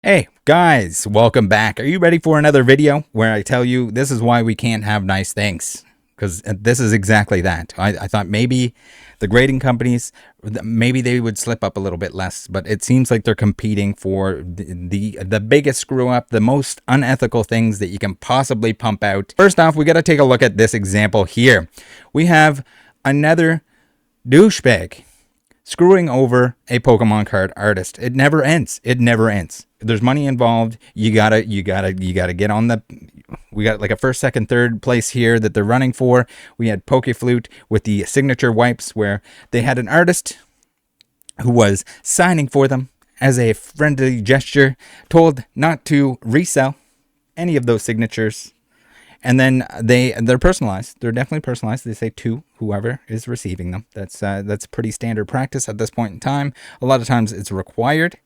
Hey guys, welcome back. Are you ready for another video where I tell you this is why we can't have nice things? Because this is exactly that. I thought maybe the grading companies, maybe they would slip up a little bit less, but it seems like they're competing for the biggest screw up, the most unethical things that you can possibly pump out. First off, we got to take a look at this example here. We have another douchebag screwing over a Pokemon card artist. It never ends. It never ends. There's money involved. You gotta get on the. We got like a first, second, third place here that they're running for. We had Pokeflute with the signature wipes where they had an artist who was signing for them as a friendly gesture, told not to resell any of those signatures. And then they're personalized. They're definitely personalized. They say to whoever is receiving them. That's pretty standard practice at this point in time. A lot of times it's required.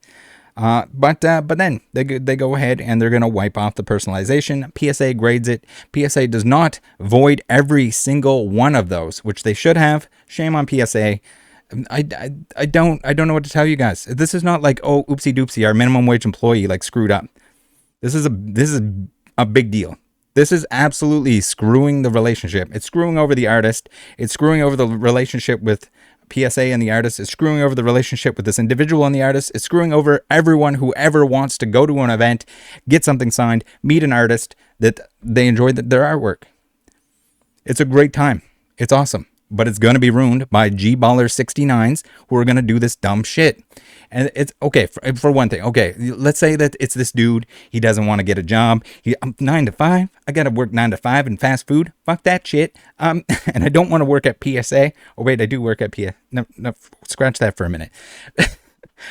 But then they go ahead and they're going to wipe off the personalization. PSA grades it. PSA does not void every single one of those, which they should have. Shame on PSA. I don't know what to tell you guys. This is not like, oh, oopsie doopsie, our minimum wage employee like screwed up. This is a big deal. This is absolutely screwing the relationship. It's screwing over the artist. It's screwing over the relationship with PSA and the artist. It's screwing over the relationship with this individual and the artist. It's screwing over everyone who ever wants to go to an event, get something signed, meet an artist that they enjoy their artwork. It's a great time. It's awesome. But it's going to be ruined by G-Baller69s who are going to do this dumb shit. And it's okay for one thing. Okay, let's say that it's this dude. He doesn't want to get a job. I'm 9 to 5. I got to work 9 to 5 in fast food. Fuck that shit. And I don't want to work at PSA. Oh, wait, I do work at PSA. No, scratch that for a minute.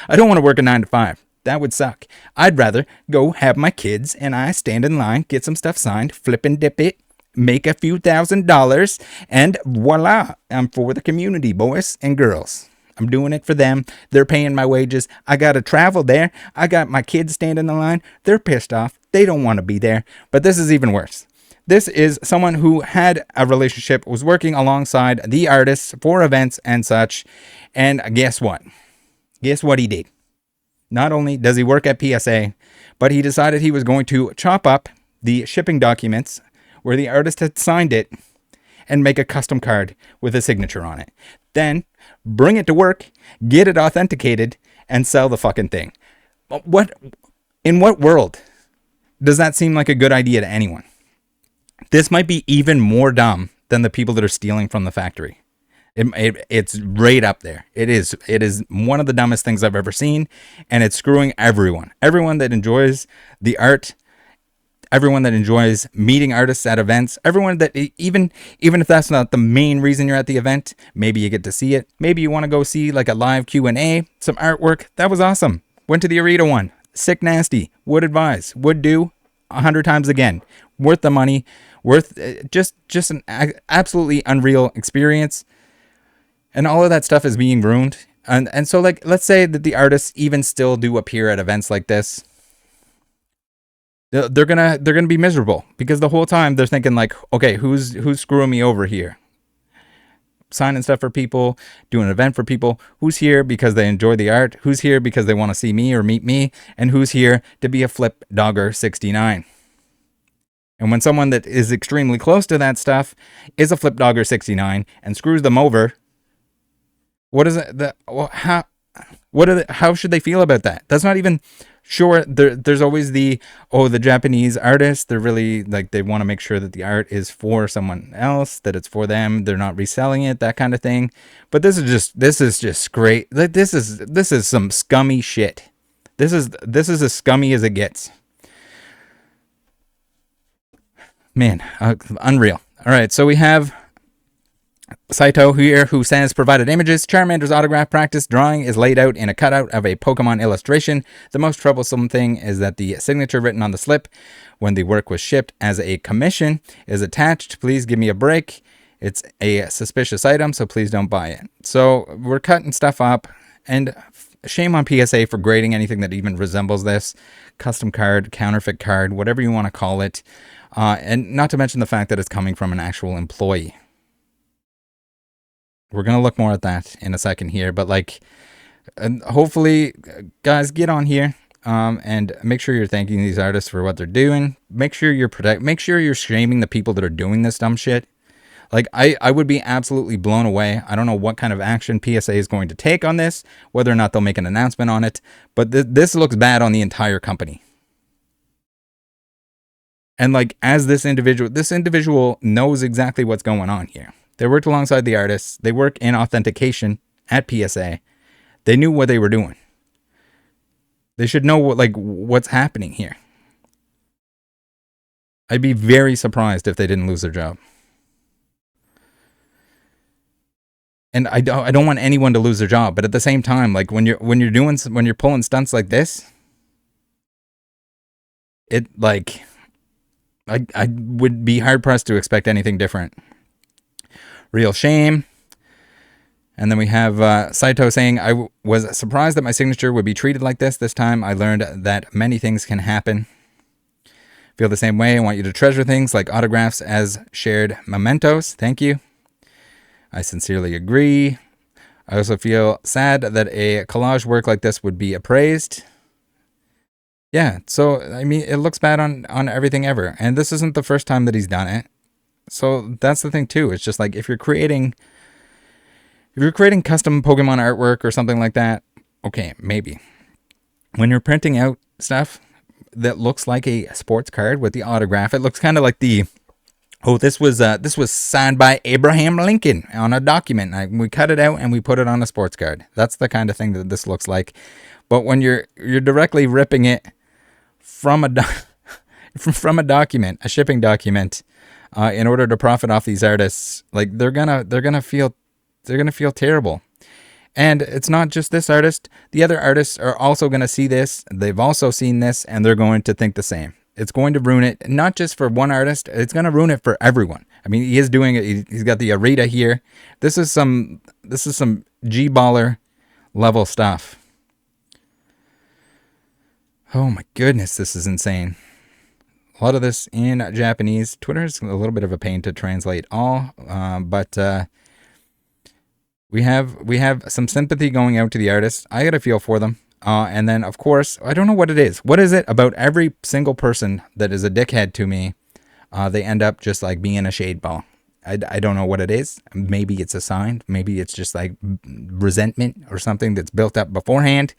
I don't want to work a 9 to 5. That would suck. I'd rather go have my kids and I stand in line, get some stuff signed, flip and dip it, make a few $1,000s, and voila, I'm for the community, boys and girls. I'm doing it for them. They're paying my wages. I got to travel there. I got my kids standing in the line. They're pissed off. They don't want to be there. But this is even worse. This is someone who had a relationship, was working alongside the artists for events and such. And guess what? Guess what he did? Not only does he work at PSA, but he decided he was going to chop up the shipping documents where the artist had signed it and make a custom card with a signature on it. Then bring it to work, get it authenticated, and sell the fucking thing. In what world does that seem like a good idea to anyone? This might be even more dumb than the people that are stealing from the factory. It's right up there. It is one of the dumbest things I've ever seen, and it's screwing everyone. Everyone that enjoys the art, everyone that enjoys meeting artists at events, everyone that even if that's not the main reason you're at the event, maybe you get to see it. Maybe you want to go see like a live Q&A, some artwork. That was awesome. Went to the Arita one. Sick nasty. Would advise. Would do 100 times again. Worth the money. Worth just an absolutely unreal experience. And all of that stuff is being ruined. And so like let's say that the artists even still do appear at events like this. They're gonna be miserable because the whole time they're thinking like, okay, who's screwing me over here? Signing stuff for people, doing an event for people. Who's here because they enjoy the art? Who's here because they want to see me or meet me? And who's here to be a flip dogger 69? And when someone that is extremely close to that stuff is a flip dogger 69 and screws them over, what is it? How should they feel about that? That's not even. Sure, there's always the Japanese artists, they're really like, they want to make sure that the art is for someone else, that it's for them, they're not reselling it, that kind of thing. But this is just great. Like this is some scummy shit. This is as scummy as it gets. Man, unreal. All right, so we have Saito here, who says, provided images. Charmander's autograph practice drawing is laid out in a cutout of a Pokemon illustration. The most troublesome thing is that the signature written on the slip when the work was shipped as a commission is attached. Please give me a break. It's a suspicious item, so please don't buy it. So we're cutting stuff up, and shame on PSA for grading anything that even resembles this. Custom card, counterfeit card, whatever you want to call it. And not to mention the fact that it's coming from an actual employee. We're going to look more at that in a second here, but like, hopefully, guys, get on here. and make sure you're thanking these artists for what they're doing. Make sure you're shaming the people that are doing this dumb shit. Like, I would be absolutely blown away. I don't know what kind of action PSA is going to take on this, whether or not they'll make an announcement on it, but this looks bad on the entire company. And like, as this individual knows exactly what's going on here. They worked alongside the artists. They work in authentication at PSA. They knew what they were doing. They should know what's happening here. I'd be very surprised if they didn't lose their job. And I don't want anyone to lose their job, but at the same time, like when you're pulling stunts like this, it like I would be hard pressed to expect anything different. Real shame. And then we have Saito saying, I was surprised that my signature would be treated like this. This time I learned that many things can happen. Feel the same way. I want you to treasure things like autographs as shared mementos. Thank you. I sincerely agree. I also feel sad that a collage work like this would be appraised. Yeah, so, I mean, it looks bad on everything ever. And this isn't the first time that he's done it. So that's the thing, too. It's just like, if you're creating custom Pokemon artwork or something like that, okay, maybe. When you're printing out stuff that looks like a sports card with the autograph, it looks kind of like the... Oh, this was signed by Abraham Lincoln on a document. We cut it out and we put it on a sports card. That's the kind of thing that this looks like. But when you're directly ripping it from a from a document, a shipping document, in order to profit off these artists, like they're gonna feel terrible. And it's not just this artist. The other artists are also gonna see this. They've also seen this, and they're going to think the same. It's going to ruin it, not just for one artist. It's going to ruin it for everyone. I mean, he is doing it. He's got the Arita here. This is some G-baller level stuff. Oh my goodness, this is insane. A lot of this in Japanese. Twitter is a little bit of a pain to translate all, but we have some sympathy going out to the artists. I got a feel for them. And then, of course, I don't know what it is. What is it about every single person that is a dickhead to me? They end up just like being a shade ball. I don't know what it is. Maybe it's a sign. Maybe it's just like resentment or something that's built up beforehand.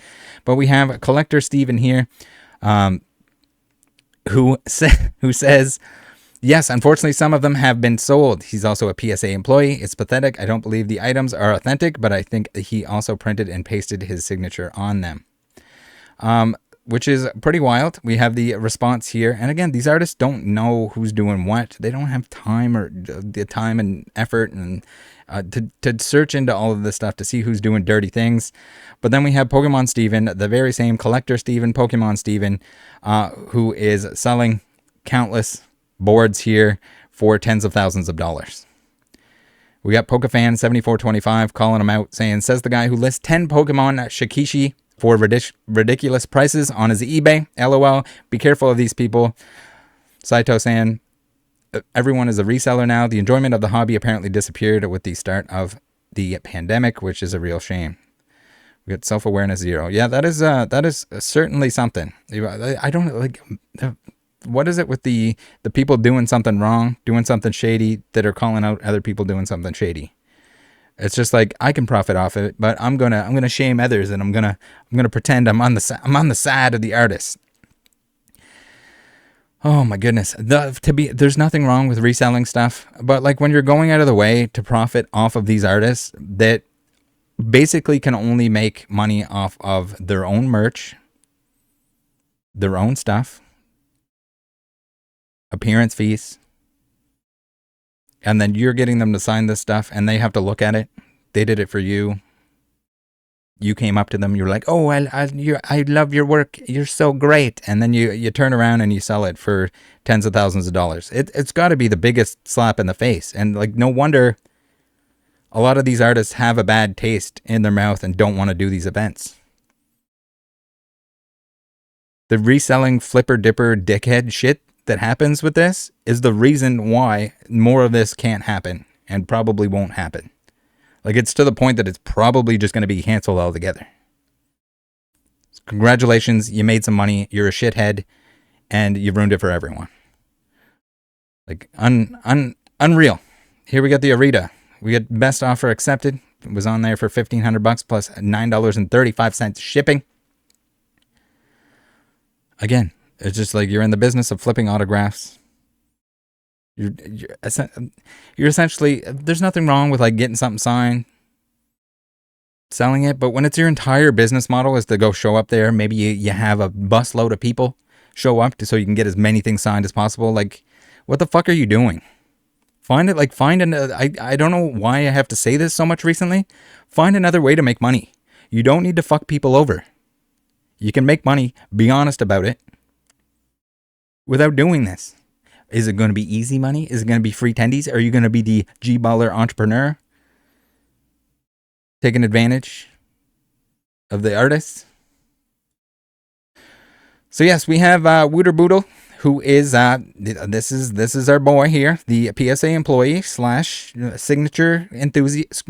But we have Collector Steven here, who says, yes, unfortunately, some of them have been sold. He's also a PSA employee. It's pathetic. I don't believe the items are authentic, but I think he also printed and pasted his signature on them. Which is pretty wild. We have the response here. And again, these artists don't know who's doing what. They don't have time or the time and effort and to search into all of this stuff to see who's doing dirty things. But then we have Pokemon Steven, the very same Collector Steven, Pokemon Steven, who is selling countless boards here for tens of thousands of dollars. We got PokeFan7425 calling him out, saying, says the guy who lists 10 Pokemon Shikishi for ridiculous prices on his eBay. LOL. Be careful of these people. Saito saying, everyone is a reseller now. The enjoyment of the hobby apparently disappeared with the start of the pandemic, which is a real shame. We got self-awareness 0. Yeah, that is certainly something. I don't like. What is it with the people doing something wrong, doing something shady, that are calling out other people doing something shady? It's just like, I can profit off it, but I'm gonna shame others, and I'm gonna pretend I'm on the side of the artist. Oh my goodness. There's nothing wrong with reselling stuff, but like when you're going out of the way to profit off of these artists that basically can only make money off of their own merch, their own stuff, appearance fees, and then you're getting them to sign this stuff and they have to look at it. They did it for you. You came up to them. You're like, oh, I love your work. You're so great. And then you turn around and you sell it for tens of thousands of dollars. It's got to be the biggest slap in the face. And like, no wonder a lot of these artists have a bad taste in their mouth and don't want to do these events. The reselling flipper dipper dickhead shit that happens with this is the reason why more of this can't happen and probably won't happen. Like, it's to the point that it's probably just going to be canceled altogether. Congratulations, you made some money. You're a shithead, and you've ruined it for everyone. Like, unreal. Here we got the Arita. We got best offer accepted. It was on there for $1,500 plus $9.35 shipping. Again, it's just like you're in the business of flipping autographs. You're essentially, there's nothing wrong with like getting something signed, selling it, but when it's your entire business model is to go show up there, maybe you have a bus load of people show up so you can get as many things signed as possible. Like, what the fuck are you doing? I don't know why I have to say this so much recently. Find another way to make money. You don't need to fuck people over. You can make money. Be honest about it. Without doing this. Is it going to be easy money? Is it going to be free tendies? Are you going to be the G-baller entrepreneur? Taking advantage of the artists? So yes, we have Wooter Boodle, who is this is our boy here, the PSA employee / signature enthusiast,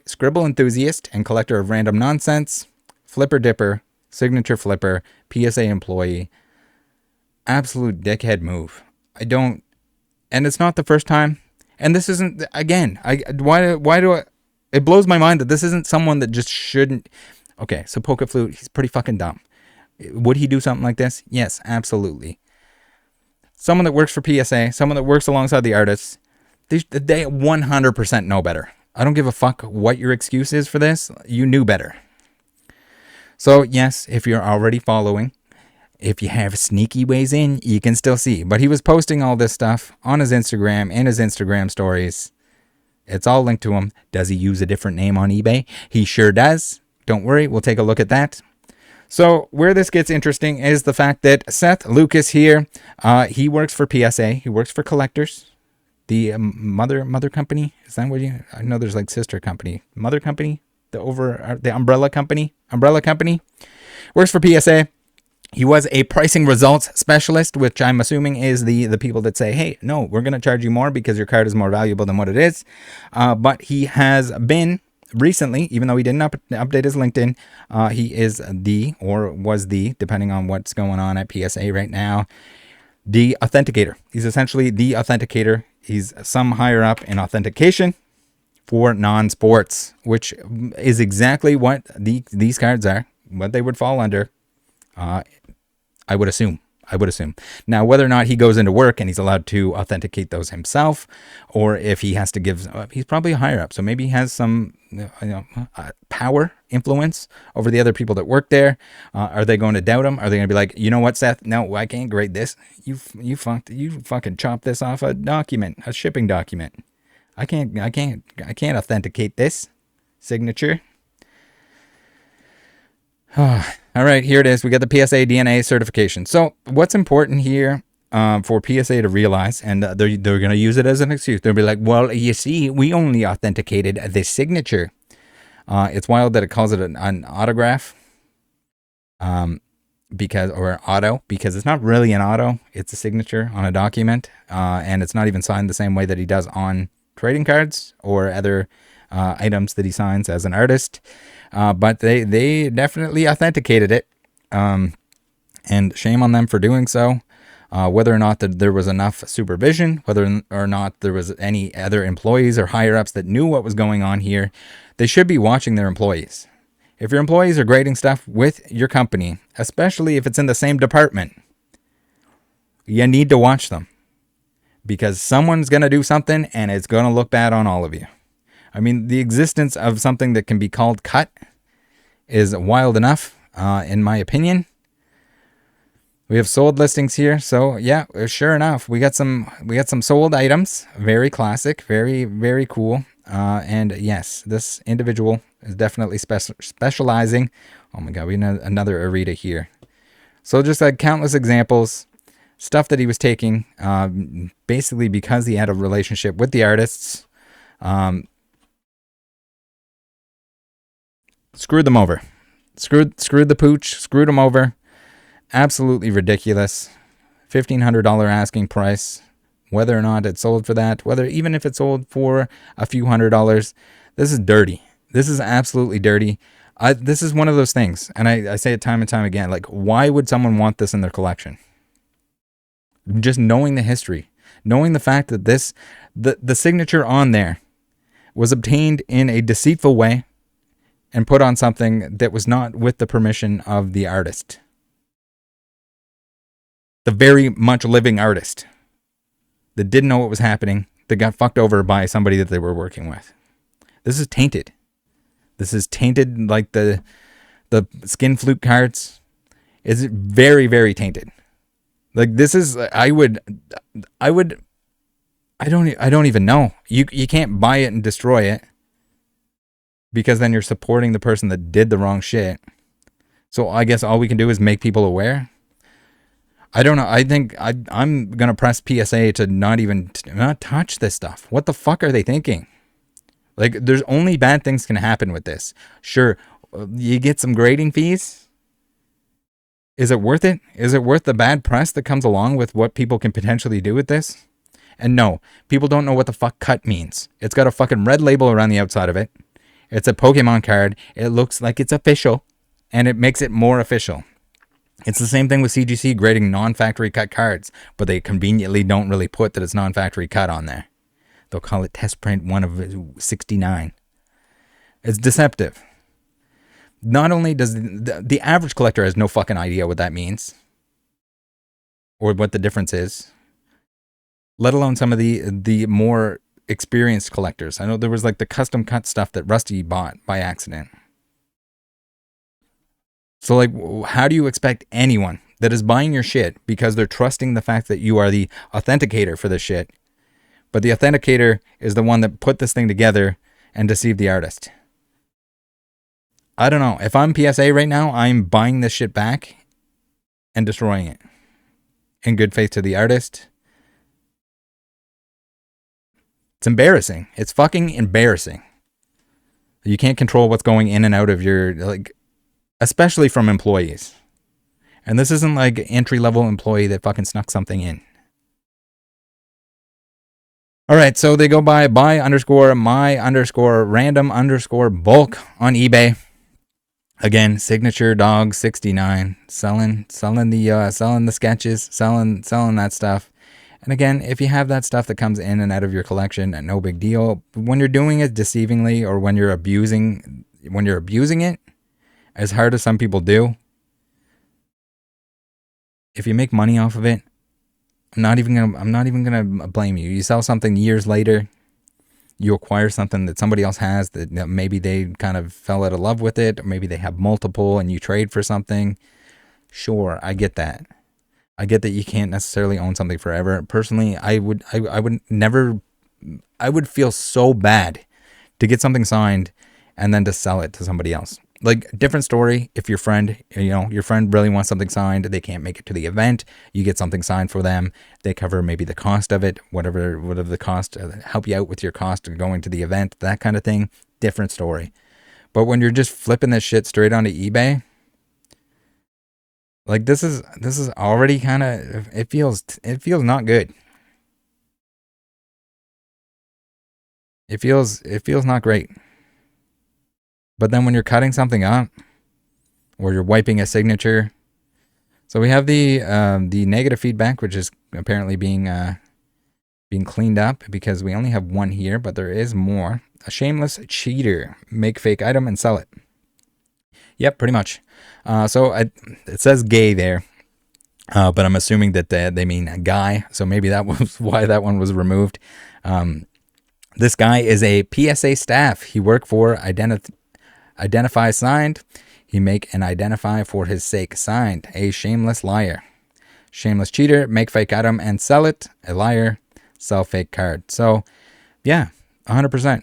scribble enthusiast and collector of random nonsense, flipper dipper, signature flipper, PSA employee. Absolute dickhead move. And it's not the first time. And this isn't, again, it blows my mind that this isn't someone that just shouldn't. Okay, so Poke Flute, he's pretty fucking dumb. Would he do something like this? Yes, absolutely. Someone that works for PSA, someone that works alongside the artists, they 100% know better. I don't give a fuck what your excuse is for this. You knew better. So yes, if you're already following, if you have sneaky ways in, you can still see. But he was posting all this stuff on his Instagram and his Instagram stories. It's all linked to him. Does he use a different name on eBay? He sure does. Don't worry, we'll take a look at that. So where this gets interesting is the fact that Seth Lucas here, he works for PSA. He works for Collectors, the mother company. Is that what I know there's like sister company, mother company, the umbrella company, works for PSA. He was a pricing results specialist, which I'm assuming is the people that say, hey, no, we're going to charge you more because your card is more valuable than what it is. But he has been recently, even though he didn't update his LinkedIn, he is was the, depending on what's going on at PSA right now, the Authenticator. He's essentially the Authenticator. He's some higher up in authentication for non-sports, which is exactly what these cards are, what they would fall under. I would assume. Now, whether or not he goes into work and he's allowed to authenticate those himself, or if he has to give, he's probably higher up. So maybe he has some power, influence over the other people that work there. Are they going to doubt him? Are they going to be like, you know what, Seth? No, I can't grade this. You fucking chopped this off a document, a shipping document. I can't authenticate this signature. All right, here it is. We got the PSA DNA certification. So what's important here for PSA to realize, and they're going to use it as an excuse. They'll be like, well, you see, we only authenticated the signature. It's wild that it calls it an autograph because it's not really an auto. It's a signature on a document, and it's not even signed the same way that he does on trading cards or other items that he signs as an artist. But they definitely authenticated it, and shame on them for doing so. Whether or not there was enough supervision, whether or not there was any other employees or higher-ups that knew what was going on here, they should be watching their employees. If your employees are grading stuff with your company, especially if it's in the same department, you need to watch them, because someone's going to do something and it's going to look bad on all of you. I mean, the existence of something that can be called cut is wild enough, in my opinion. We have sold listings here, so yeah, sure enough, we got some sold items. Very classic, very, very cool. And yes, this individual is definitely specializing. Oh my God, we have another Arita here. So just like countless examples, stuff that he was taking, basically because he had a relationship with the artists. Screwed them over. Screwed the pooch. Screwed them over. Absolutely ridiculous. $1,500 asking price. Whether or not it sold for that, even if it sold for a few $100s, this is dirty. This is absolutely dirty. This is one of those things, and I say it time and time again. Like, why would someone want this in their collection? Just knowing the history, knowing the fact that the signature on there was obtained in a deceitful way and put on something that was not with the permission of the artist. The very much living artist that didn't know what was happening, that got fucked over by somebody that they were working with. This is tainted. This is tainted, like the skin flute cards. Is very, very tainted. Like, this is, I don't even know. You can't buy it and destroy it, because then you're supporting the person that did the wrong shit. So I guess all we can do is make people aware. I don't know. I think I'm going to press PSA to not touch this stuff. What the fuck are they thinking? Like, there's only bad things can happen with this. Sure, you get some grading fees. Is it worth it? Is it worth the bad press that comes along with what people can potentially do with this? And no, people don't know what the fuck cut means. It's got a fucking red label around the outside of it. It's a Pokemon card. It looks like it's official, and it makes it more official. It's the same thing with CGC grading non-factory cut cards, but they conveniently don't really put that it's non-factory cut on there. They'll call it test print 1 of 69. It's deceptive. Not only does the average collector has no fucking idea what that means or what the difference is, let alone some of the more experienced collectors. I know there was like the custom cut stuff that Rusty bought by accident. So, like, how do you expect anyone that is buying your shit because they're trusting the fact that you are the authenticator for this shit, but the authenticator is the one that put this thing together and deceived the artist? I don't know. If I'm PSA right now, I'm buying this shit back and destroying it in good faith to the artist. It's embarrassing. It's fucking embarrassing. You can't control what's going in and out of your, like, especially from employees. And this isn't like entry-level employee that fucking snuck something in. All right, so they go by my_random_bulk on eBay. Again, signature dog 69, selling the sketches, selling that stuff. And again, if you have that stuff that comes in and out of your collection, no big deal. When you're doing it deceivingly, or when you're abusing it, as hard as some people do, if you make money off of it, I'm not even gonna blame you. You sell something years later, you acquire something that somebody else has that maybe they kind of fell out of love with it, or maybe they have multiple and you trade for something. Sure, I get that. I get that you can't necessarily own something forever. Personally, I would feel so bad to get something signed and then to sell it to somebody else. Like, different story if your friend really wants something signed, they can't make it to the event, you get something signed for them, they cover maybe the cost of it, whatever the cost, help you out with your cost of going to the event, that kind of thing, different story. But when you're just flipping this shit straight onto eBay, like, this is already kind of, it feels not good. It feels not great. But then when you're cutting something up, or you're wiping a signature, so we have the negative feedback, which is apparently being cleaned up because we only have one here, but there is more. A shameless cheater, make fake item and sell it. Yep, pretty much. So it says gay there, but I'm assuming that they mean a guy. So maybe that was why that one was removed. This guy is a PSA staff. He worked for Identify signed. He make and identify for his sake signed. A shameless liar. Shameless cheater, make fake item and sell it. A liar, sell fake card. So, yeah, 100%.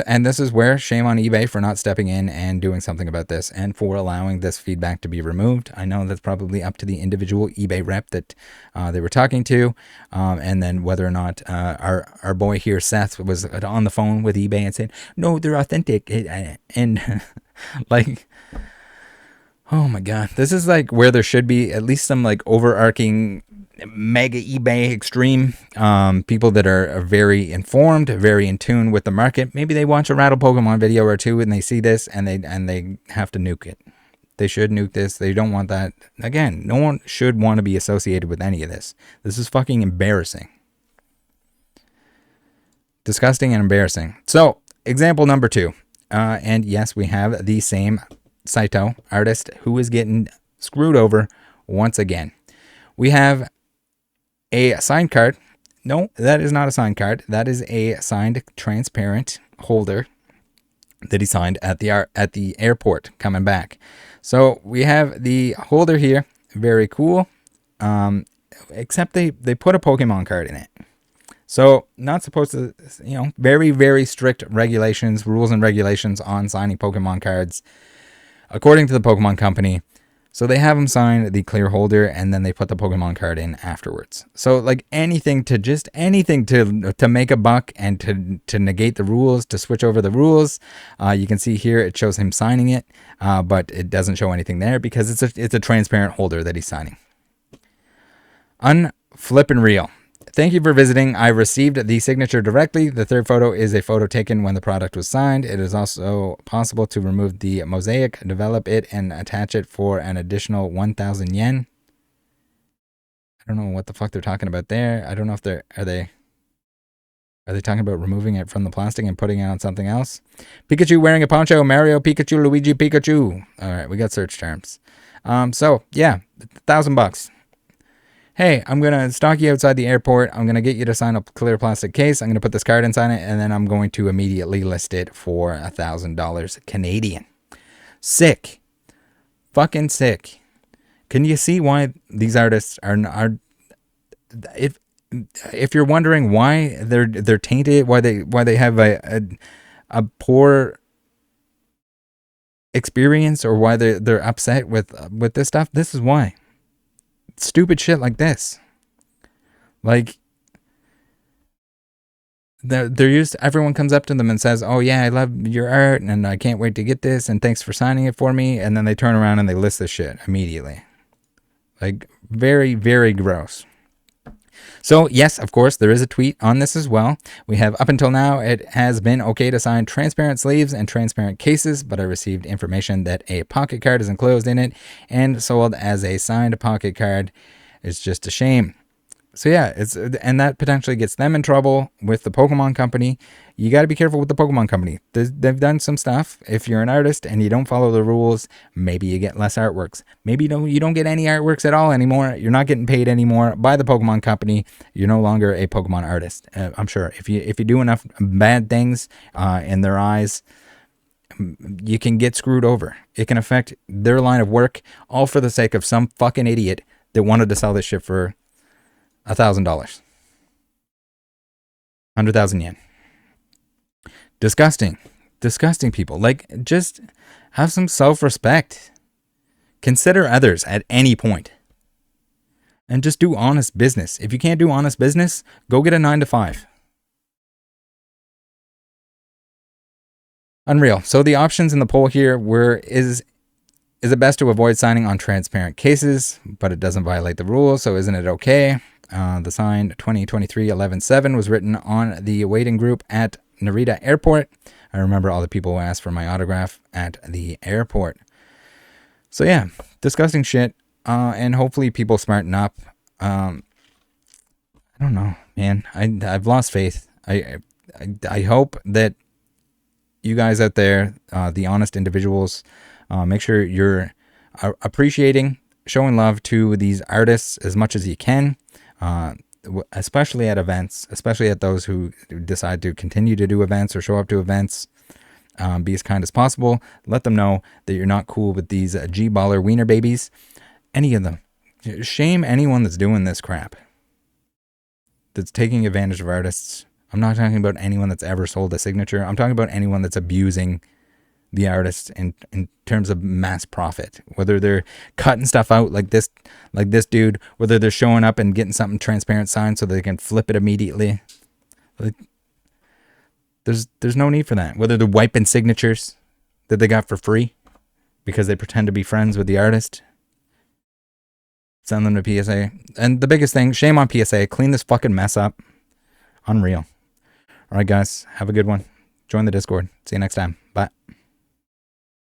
And this is where shame on eBay for not stepping in and doing something about this and for allowing this feedback to be removed. I know that's probably up to the individual eBay rep that they were talking to, and then whether or not our boy here, Seth, was on the phone with eBay and said, no, they're authentic. And like, oh my God, this is like where there should be at least some like overarching mega eBay extreme people that are very informed, very in tune with the market. Maybe they watch a Rattle Pokemon video or two and they see this and they have to nuke it. They should nuke this. They don't want that. Again, no one should want to be associated with any of this. This is fucking embarrassing. Disgusting and embarrassing. So, example number 2. And yes, we have the same Saito artist who is getting screwed over once again. We have a signed card. No, that is not a signed card. That is a signed transparent holder that he signed at the airport coming back. So we have the holder here. Very cool. Except they put a Pokemon card in it. So not supposed to, very, very strict regulations, rules and regulations on signing Pokemon cards, according to the Pokemon Company. So they have them sign the clear holder and then they put the Pokemon card in afterwards. So like anything to make a buck and to negate the rules, to switch over the rules. You can see here it shows him signing it, but it doesn't show anything there because it's a transparent holder that he's signing. Unflippin' real. Thank you for visiting. I received the signature directly. The third photo is a photo taken when the product was signed. It is also possible to remove the mosaic, develop it, and attach it for an additional 1,000 yen. I don't know what the fuck they're talking about there. I don't know if are they talking about removing it from the plastic and putting it on something else? Pikachu wearing a poncho. Mario, Pikachu, Luigi, Pikachu. All right, we got search terms. So yeah, $1,000. Hey, I'm going to stalk you outside the airport. I'm going to get you to sign a clear plastic case. I'm going to put this card inside it, and then I'm going to immediately list it for $1,000 Canadian. Sick. Fucking sick. Can you see why these artists are if you're wondering why they're tainted, why they have a poor experience, or why they're upset with this stuff, this is why. Stupid shit like this. Like they're used to, everyone comes up to them and says, oh yeah, I love your art and I can't wait to get this and thanks for signing it for me, and then they turn around and they list this shit immediately. Like very, very gross. So yes, of course, there is a tweet on this as well. We have, up until now, it has been okay to sign transparent sleeves and transparent cases, but I received information that a pocket card is enclosed in it and sold as a signed pocket card. It's just a shame. So yeah, and that potentially gets them in trouble with the Pokemon Company. You got to be careful with the Pokemon Company. They've done some stuff. If you're an artist and you don't follow the rules, maybe you get less artworks. Maybe you don't get any artworks at all anymore. You're not getting paid anymore by the Pokemon Company. You're no longer a Pokemon artist. I'm sure if you do enough bad things in their eyes, you can get screwed over. It can affect their line of work, all for the sake of some fucking idiot that wanted to sell this shit for $1,000. 100,000 yen. Disgusting. Disgusting people. Like, just have some self-respect. Consider others at any point. And just do honest business. If you can't do honest business, go get a 9-to-5. Unreal. So the options in the poll here were, is it best to avoid signing on transparent cases, but it doesn't violate the rules, so isn't it okay? The signed 2023-11-7 was written on the waiting group at Narita Airport. I remember all the people who asked for my autograph at the airport. So yeah, disgusting shit. And hopefully people smarten up. I don't know, man. I've lost faith. I hope that you guys out there, the honest individuals, make sure you're appreciating, showing love to these artists as much as you can. Especially at events, especially at those who decide to continue to do events or show up to events. Be as kind as possible. Let them know that you're not cool with these G-baller wiener babies. Any of them. Shame anyone that's doing this crap. That's taking advantage of artists. I'm not talking about anyone that's ever sold a signature. I'm talking about anyone that's abusing the artists in terms of mass profit. Whether they're cutting stuff out like this dude, whether they're showing up and getting something transparent signed so they can flip it immediately. Like, there's no need for that. Whether they're wiping signatures that they got for free because they pretend to be friends with the artist. Send them to PSA. And the biggest thing, shame on PSA. Clean this fucking mess up. Unreal. All right, guys. Have a good one. Join the Discord. See you next time. Bye.